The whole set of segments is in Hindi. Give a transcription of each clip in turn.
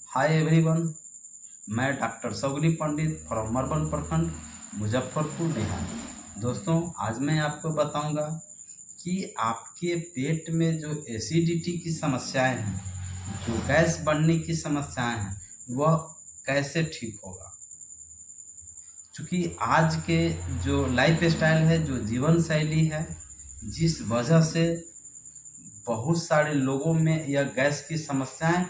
हाय एवरीवन, मैं डॉक्टर सौगली पंडित फ्रॉम मरबन प्रखंड मुजफ्फरपुर बिहार। दोस्तों, आज मैं आपको बताऊंगा कि आपके पेट में जो एसिडिटी की समस्याएं हैं, जो गैस बनने की समस्याएं हैं, वह कैसे ठीक होगा। क्योंकि आज के जो लाइफ स्टाइल है, जो जीवन शैली है, जिस वजह से बहुत सारे लोगों में यह गैस की समस्याएं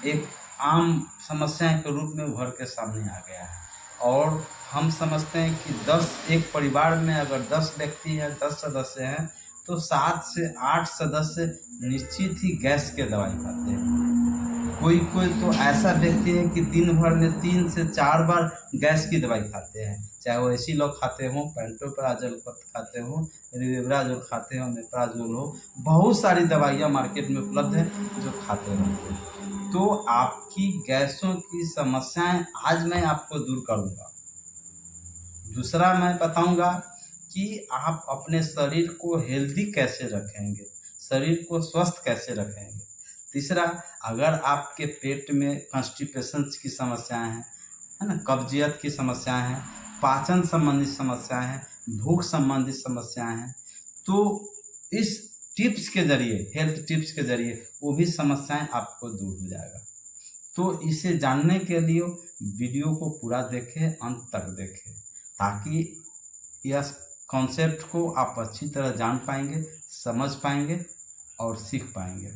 एक आम समस्याएं के रूप में उभर के सामने आ गया है। और हम समझते हैं कि 10 एक परिवार में अगर 10 व्यक्ति हैं, 10 सदस्य हैं, तो 7 से 8 सदस्य निश्चित ही गैस के दवाई खाते हैं। कोई कोई तो ऐसा व्यक्ति है कि दिन भर में 3 से 4 बार गैस की दवाई खाते हैं, चाहे वो एसी लोग खाते हों, पेंटोप्राजोल खाते हों, रिवेराजोल खाते हों, मेप्राजोल हो, बहुत सारी दवाइयाँ मार्केट में उपलब्ध है जो खाते रहते हैं। तो आपकी गैसों की समस्याएं आज मैं आपको दूर करूंगा। दूसरा मैं बताऊंगा कि आप अपने शरीर को हेल्दी कैसे रखेंगे, शरीर को स्वस्थ कैसे रखेंगे। तीसरा, अगर आपके पेट में कॉन्स्टिपेशन की समस्याएं हैं, है ना, कब्जियत की समस्याएं हैं, पाचन संबंधी समस्याएं हैं, भूख संबंधी समस्याएं हैं, तो इस टिप्स के जरिए, हेल्थ टिप्स के जरिए वो भी समस्याएं आपको दूर हो जाएगा। तो इसे जानने के लिए वीडियो को पूरा देखें, अंत तक देखें, ताकि यह कॉन्सेप्ट को आप अच्छी तरह जान पाएंगे, समझ पाएंगे और सीख पाएंगे।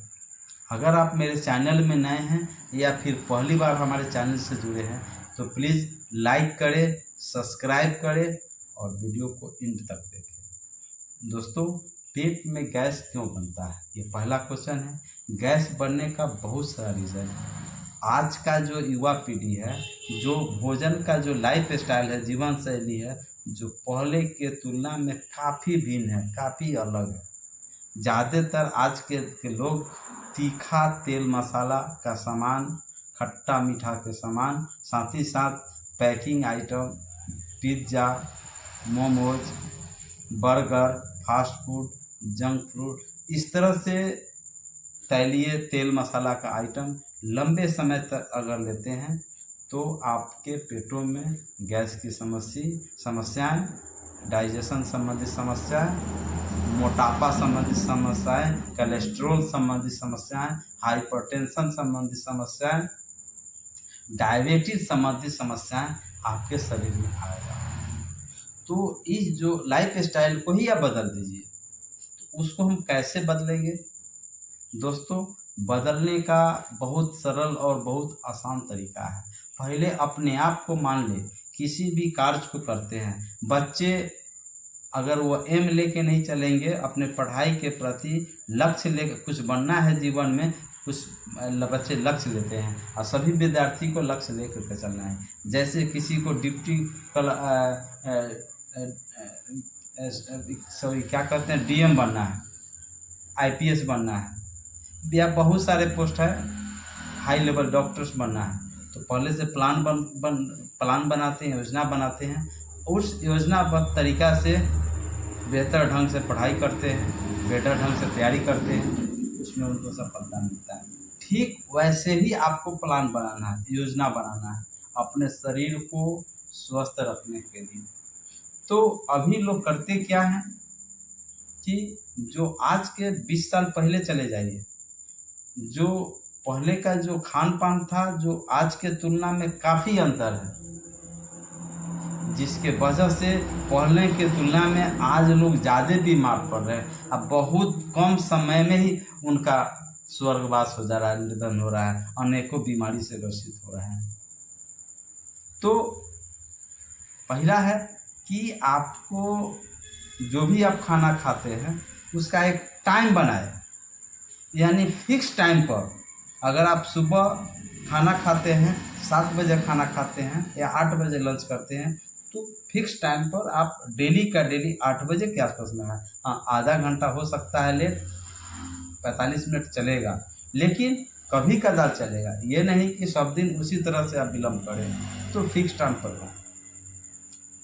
अगर आप मेरे चैनल में नए हैं या फिर पहली बार हमारे चैनल से जुड़े हैं, तो प्लीज़ लाइक करें, सब्सक्राइब करें और वीडियो को एंड तक देखें। दोस्तों, पेट में गैस क्यों बनता है, ये पहला क्वेश्चन है। गैस बनने का बहुत सारा रीज़न है। आज का जो युवा पीढ़ी है, जो भोजन का जो लाइफ स्टाइल है, जीवन शैली है, जो पहले के तुलना में काफ़ी भिन्न है, काफ़ी अलग है। ज़्यादातर आज के लोग तीखा तेल मसाला का सामान, खट्टा मीठा के सामान, साथ ही साथ packing item, pizza, momos, burger, fast food, junk food, इस तरह से तैलीय तेल मसाला का आइटम लंबे समय तक अगर लेते हैं तो आपके पेटों में गैस की समस्याएं, डाइजेशन संबंधी समस्याएं, मोटापा संबंधी समस्याएं, कोलेस्ट्रॉल संबंधी समस्याएं, हाइपरटेंशन संबंधी समस्याएं, डायबिटीज संबंधी समस्याएं आपके शरीर में आएगा। तो इस जो लाइफ स्टाइल को ही आप बदल दीजिए। तो उसको हम कैसे बदलेंगे दोस्तों? बदलने का बहुत सरल और बहुत आसान तरीका है। पहले अपने आप को मान ले, किसी भी कार्य को करते हैं बच्चे, अगर वो एम लेके नहीं चलेंगे, अपने पढ़ाई के प्रति लक्ष्य लेकर कुछ बनना है जीवन में, कुछ बच्चे लक्ष्य लेते हैं और सभी विद्यार्थी को लक्ष्य लेकर के चलना है। जैसे किसी को डिप्टी क्या कहते हैं, डीएम बनना है, आईपीएस बनना है, या बहुत सारे पोस्ट है, हाई लेवल डॉक्टर्स बनना है, तो पहले से प्लान बनाते हैं, योजना बनाते हैं। उस योजनाबद्ध तरीका से बेहतर ढंग से पढ़ाई करते हैं, बेहतर ढंग से तैयारी करते हैं, उसमें उनको सफलता मिलता है। ठीक वैसे ही आपको प्लान बनाना है, योजना बनाना है अपने शरीर को स्वस्थ रखने के लिए। तो अभी लोग करते क्या हैं कि जो आज के 20 साल पहले चले जाइए, जो पहले का जो खान पान था, जो आज के तुलना में काफ़ी अंतर है, जिसके वजह से पहले के तुलना में आज लोग ज़्यादा बीमार पड़ रहे हैं। अब बहुत कम समय में ही उनका स्वर्गवास हो जा रहा है, निधन हो रहा है, अनेकों बीमारी से ग्रसित हो रहे हैं। तो पहला है कि आपको जो भी आप खाना खाते हैं उसका एक टाइम बनाए, यानी फिक्स टाइम पर। अगर आप सुबह खाना खाते हैं, 7 बजे खाना खाते हैं या 8 बजे लंच करते हैं, तो फिक्स टाइम पर आप डेली का डेली 8 बजे के आसपास में है। हाँ, आधा घंटा हो सकता है लेट, 45 मिनट चलेगा, लेकिन कभी कदार चलेगा। ये नहीं कि सब दिन उसी तरह से आप विलम्ब करें। तो फिक्स टाइम पर हो,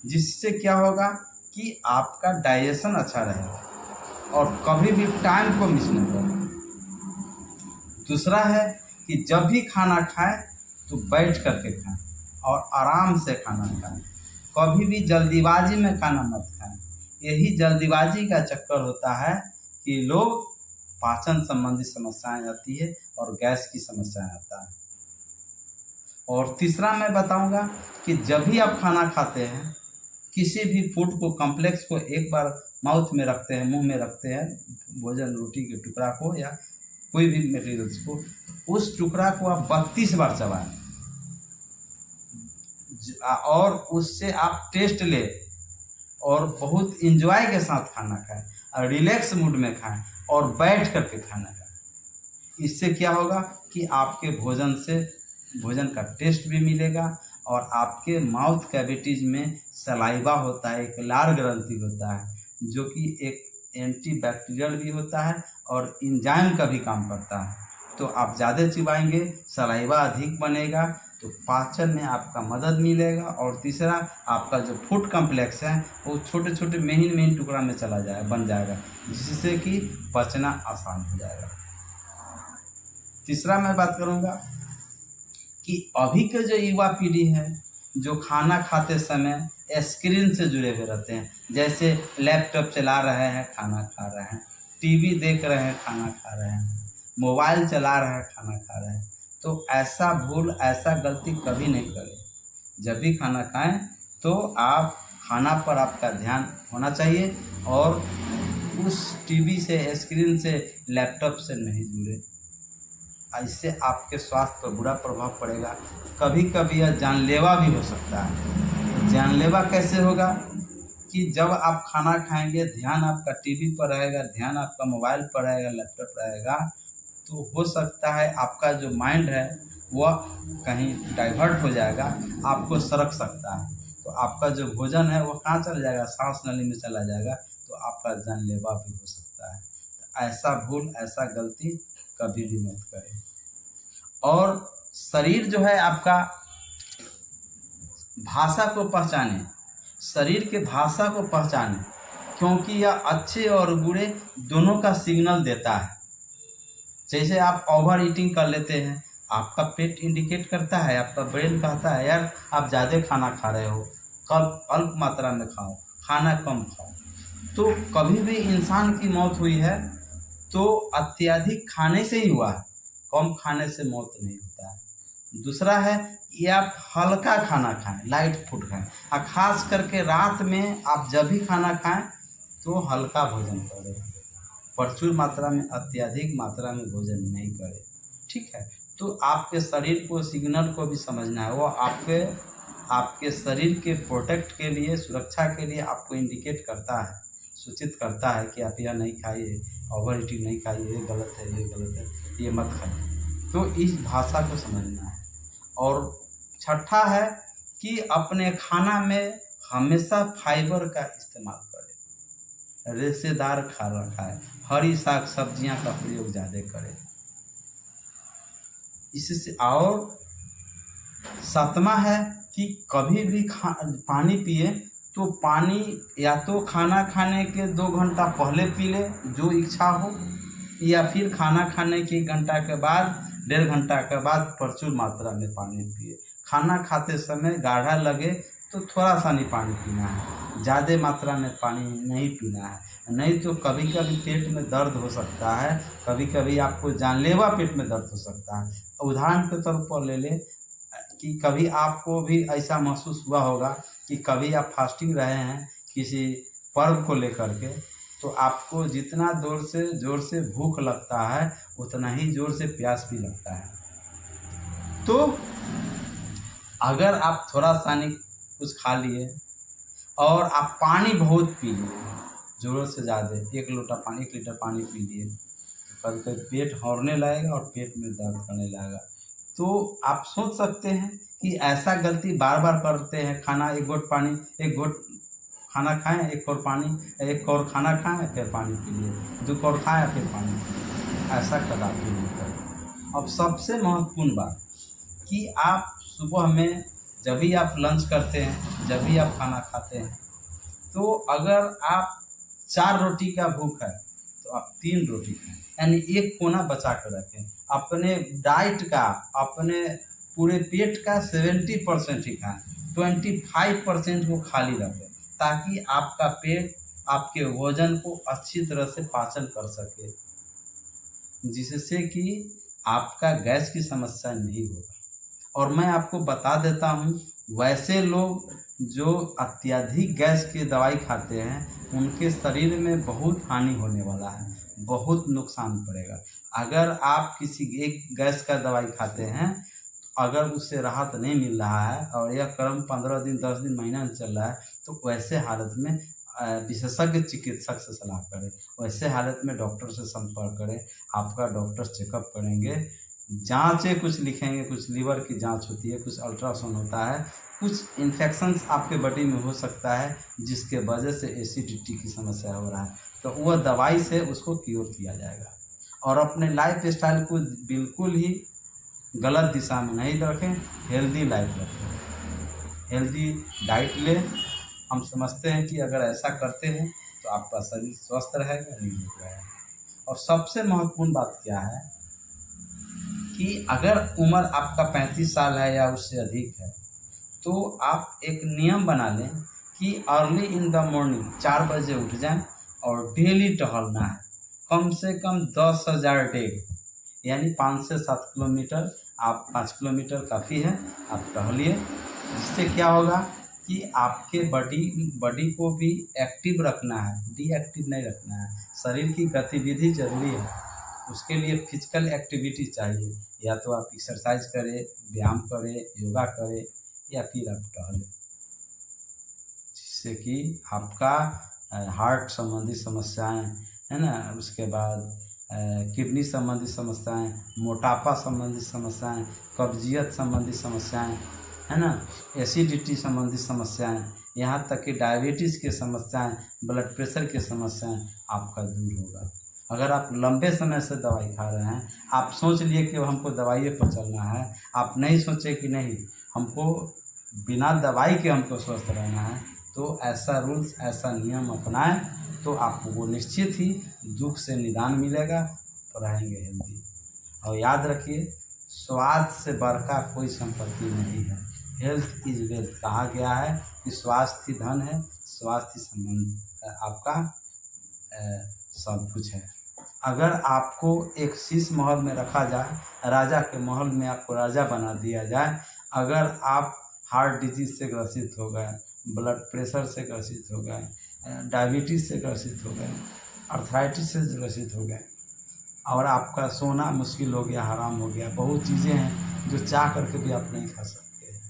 जिससे क्या होगा कि आपका डाइजेशन अच्छा रहेगा और कभी भी टाइम को मिस नहीं करें। दूसरा है कि जब भी खाना खाएं तो बैठ करके खाएं और आराम से खाना खाएं। कभी भी जल्दीबाजी में खाना मत खाएं। यही जल्दीबाजी का चक्कर होता है कि लोग पाचन संबंधी समस्याएं आती है और गैस की समस्याएं आता है। और तीसरा मैं बताऊंगा कि जब भी आप खाना खाते हैं, किसी भी फूड को, कॉम्प्लेक्स को एक बार माउथ में रखते हैं, मुंह में रखते हैं, भोजन रोटी के टुकड़ा को या कोई भी मटेरियल्स को, उस टुकड़ा को आप 32 बार चबाएं और उससे आप टेस्ट ले और बहुत इंजॉय के साथ खाना खाएं और रिलैक्स मूड में खाएं और बैठ करके खाना खाएं। इससे क्या होगा कि आपके भोजन से भोजन का टेस्ट भी मिलेगा और आपके माउथ कैविटीज में सलाइवा होता है, एक लार ग्रंथि होता है जो कि एक एंटीबैक्टीरियल भी होता है और एंजाइम का भी काम करता है। तो आप ज़्यादा चिबाएंगे, सलाइवा अधिक बनेगा तो पाचन में आपका मदद मिलेगा। और तीसरा, आपका जो फूड कॉम्प्लेक्स है वो छोटे छोटे महीन टुकड़ा में चला जाएगा, बन जाएगा, जिससे कि पचना आसान हो जाएगा। तीसरा मैं बात करूँगा कि अभी के जो युवा पीढ़ी है जो खाना खाते समय स्क्रीन से जुड़े हुए रहते हैं, जैसे लैपटॉप चला रहे हैं खाना खा रहे हैं, टीवी देख रहे हैं खाना खा रहे हैं, मोबाइल चला रहे हैं खाना खा रहे हैं, तो ऐसा भूल, ऐसा गलती कभी नहीं करें। जब भी खाना खाएं तो आप खाना पर आपका ध्यान होना चाहिए और उस टीवी से, स्क्रीन से, लैपटॉप से नहीं जुड़े। इससे आपके स्वास्थ्य पर बुरा प्रभाव पड़ेगा। कभी कभी यह जानलेवा भी हो सकता है। जानलेवा कैसे होगा कि जब आप खाना खाएंगे, ध्यान आपका टीवी पर रहेगा, ध्यान आपका मोबाइल पर रहेगा, लैपटॉप रहेगा, तो हो सकता है आपका जो माइंड है वह कहीं डाइवर्ट हो जाएगा, आपको सरक सकता है। तो आपका जो भोजन है वो कहाँ चला जाएगा, सांस नली में चला जाएगा, तो आपका जानलेवा भी हो सकता है। तो ऐसा भूल, ऐसा गलती कभी भी मत करें। और शरीर जो है आपका भाषा को पहचाने, शरीर के भाषा को पहचाने, क्योंकि यह अच्छे और बुरे दोनों का सिग्नल देता है। जैसे आप ओवर ईटिंग कर लेते हैं, आपका पेट इंडिकेट करता है, आपका ब्रेन कहता है यार आप ज़्यादा खाना खा रहे हो, कब अल्प मात्रा में खाओ, खाना कम खाओ। तो कभी भी इंसान की मौत हुई है तो अत्यधिक खाने से ही हुआ है, कम खाने से मौत नहीं होता है। दूसरा है कि आप हल्का खाना खाएं, लाइट फूड खाएं, और ख़ास करके रात में आप जब भी खाना खाएं तो हल्का भोजन करें, प्रचुर मात्रा में, अत्यधिक मात्रा में भोजन नहीं करें। ठीक है, तो आपके शरीर को, सिग्नल को भी समझना है। वो आपके शरीर के प्रोटेक्ट के लिए, सुरक्षा के लिए आपको इंडिकेट करता है, सूचित करता है कि आप यह नहीं खाइए, ओवर ईटिंग नहीं खाइए, ये गलत है, ये गलत है, ये मत खाइए। तो इस भाषा को समझना है। और छठा है कि अपने खाना में हमेशा फाइबर का इस्तेमाल करें, रेशेदार खाना खाएं, हरी साग सब्जियां का प्रयोग ज़्यादा करें। इससे और सातवां है कि कभी भी पानी पिए तो पानी या तो खाना खाने के 2 घंटा पहले पी ले जो इच्छा हो, या फिर खाना खाने के 1 घंटा के बाद, 1.5 घंटा के बाद प्रचुर मात्रा में पानी पिए। खाना खाते समय गाढ़ा लगे तो थोड़ा सा नहीं पानी पीना है, ज़्यादा मात्रा में पानी नहीं पीना है, नहीं तो कभी कभी पेट में दर्द हो सकता है, कभी कभी आपको जानलेवा पेट में दर्द हो सकता है। उदाहरण के तौर पर ले लें कि कभी आपको भी ऐसा महसूस हुआ होगा कि कभी आप फास्टिंग रहे हैं किसी पर्व को लेकर के, तो आपको जितना ज़ोर से भूख लगता है उतना ही ज़ोर से प्यास भी लगता है। तो अगर आप थोड़ा सा नहीं कुछ खा लिए और आप पानी बहुत पी लिए, ज़रूरत से ज़्यादा 1 लीटर पानी पी लिए, तो कभी कभी पेट हौरने लगेगा और पेट में दर्द करने लगेगा। तो आप सोच सकते हैं कि ऐसा गलती बार बार करते हैं, खाना 1 घोट खाना खाएं, 1 और पानी, 1 और खाना खाएं फिर पानी पी लिए, 2 और खाएं फिर पानी पी लिए, ऐसा कदापि नहीं करें। अब सबसे महत्वपूर्ण बात कि आप सुबह में जब भी आप लंच करते हैं, जब भी आप खाना खाते हैं, तो अगर आप 4 रोटी का भूख है तो आप 3 रोटी खाएं, यानी एक कोना बचा कर रखें। अपने डाइट का, अपने पूरे पेट का 70% ही खाएं, 25% को खाली रखें, ताकि आपका पेट आपके भोजन को अच्छी तरह से पाचन कर सके, जिससे कि आपका गैस की समस्या नहीं होगा। और मैं आपको बता देता हूँ, वैसे लोग जो अत्यधिक गैस की दवाई खाते हैं उनके शरीर में बहुत हानि होने वाला है, बहुत नुकसान पड़ेगा। अगर आप किसी एक गैस का दवाई खाते हैं, अगर उससे राहत नहीं मिल रहा है और यह क्रम 15 दिन, 10 दिन, महीना चल रहा है, तो वैसे हालत में विशेषज्ञ चिकित्सक से सलाह करें। वैसे हालत में डॉक्टर से संपर्क करें। आपका डॉक्टर चेकअप करेंगे, जांचें कुछ लिखेंगे, कुछ लीवर की जांच होती है, कुछ अल्ट्रासाउंड होता है, कुछ इन्फेक्शंस आपके बॉडी में हो सकता है जिसके वजह से एसिडिटी की समस्या हो रहा है, तो वह दवाई से उसको क्योर किया जाएगा। और अपने लाइफ स्टाइल को बिल्कुल ही गलत दिशा में नहीं रखें, हेल्दी लाइफ रखें, हेल्दी डाइट लें। हम समझते हैं कि अगर ऐसा करते हैं तो आपका शरीर स्वस्थ रहेगा, निरोग रहेगा। और सबसे महत्वपूर्ण बात क्या है कि अगर उम्र आपका 35 साल है या उससे अधिक है, तो आप एक नियम बना लें कि अर्ली इन द मॉर्निंग 4 बजे उठ जाएं और डेली टहलना है, कम से कम 10,000 डेग, यानी 5 से 7 किलोमीटर। आप 5 किलोमीटर काफ़ी है, आप टहलिए। जिससे क्या होगा कि आपके बॉडी को भी एक्टिव रखना है, डीएक्टिव नहीं रखना है। शरीर की गतिविधि जरूरी है, उसके लिए फिजिकल एक्टिविटी चाहिए। या तो आप एक्सरसाइज करें, व्यायाम करें, योगा करें, या फिर आप टहलें, जिससे कि आपका हार्ट संबंधी समस्याएं है ना, उसके बाद किडनी संबंधी समस्याएं, मोटापा संबंधी समस्याएं, कब्जियत संबंधी समस्याएं, है ना, एसिडिटी संबंधी समस्याएं, यहाँ तक कि डायबिटीज़ की समस्याएं, ब्लड प्रेशर की समस्याएं आपका दूर होगा। अगर आप लंबे समय से दवाई खा रहे हैं, आप सोच लिए कि हमको दवाई पर चलना है, आप नहीं सोचे कि नहीं हमको बिना दवाई के हमको स्वस्थ रहना है, तो ऐसा रूल्स, ऐसा नियम अपनाएं तो आपको निश्चित ही दुख से निदान मिलेगा, तो रहेंगे हेल्दी। और याद रखिए, स्वास्थ्य से बढ़कर कोई संपत्ति नहीं है। हेल्थ इज वेल्थ कहा गया है कि स्वास्थ्य ही धन है, स्वास्थ्य संबंध आपका सब कुछ है। अगर आपको एक शीश महल में रखा जाए, राजा के महल में आपको राजा बना दिया जाए, अगर आप हार्ट डिजीज से ग्रसित हो गए, ब्लड प्रेशर से ग्रसित हो गए, डायबिटीज़ से ग्रसित हो गए, अर्थराइटिस से ग्रसित हो गए, और आपका सोना मुश्किल हो गया, हराम हो गया, बहुत चीज़ें हैं जो चाह करके भी आप नहीं खा सकते हैं,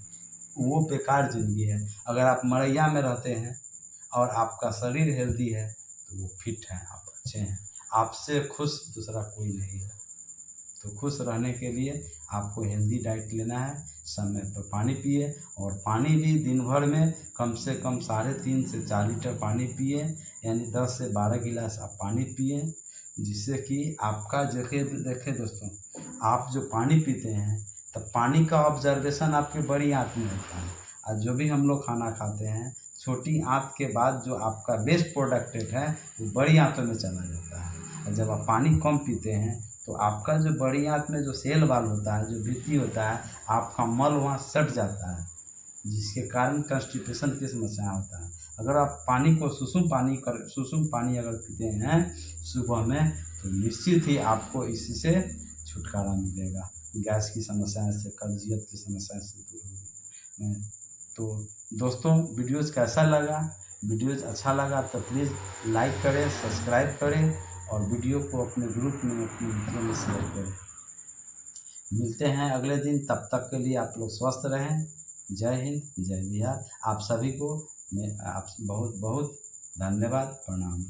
वो बेकार ज़िंदगी है। अगर आप मरैया में रहते हैं और आपका शरीर हेल्दी है तो वो फिट है, आप अच्छे हैं, आपसे खुश दूसरा कोई नहीं है। तो खुश रहने के लिए आपको हेल्दी डाइट लेना है, समय पर पानी पिए, और पानी भी दिन भर में कम से कम 3.5 से 4 लीटर पानी पिए, यानी 10 से 12 गिलास आप पानी पिए, जिससे कि आपका देखें दोस्तों, आप जो पानी पीते हैं तब पानी का ऑब्जर्वेशन आपके बड़ी आँत में होता है, और जो भी हम लोग खाना खाते हैं छोटी आँत के बाद जो आपका वेस्ट प्रोडक्ट है वो बड़ी आँतों में चला जाता है। और जब आप पानी कम पीते हैं तो आपका जो बड़ी आँत में जो सेल वाल होता है, जो भित्ति होता है, आपका मल वहाँ सट जाता है, जिसके कारण कॉन्स्टिपेशन की समस्या होता है। अगर आप पानी को सुसुम पानी अगर पीते हैं सुबह में, तो निश्चित ही आपको इससे छुटकारा मिलेगा, गैस की समस्या से, कब्जियत की समस्या से दूर होगी। तो दोस्तों, वीडियोज़ कैसा लगा? वीडियोज़ अच्छा लगा तो प्लीज़ लाइक करें, सब्सक्राइब करें, और वीडियो को अपने ग्रुप में, अपने मित्रों में शेयर करें। मिलते हैं अगले दिन, तब तक के लिए आप लोग स्वस्थ रहें। जय हिंद, जय बिहार। आप सभी को मैं बहुत बहुत धन्यवाद, प्रणाम।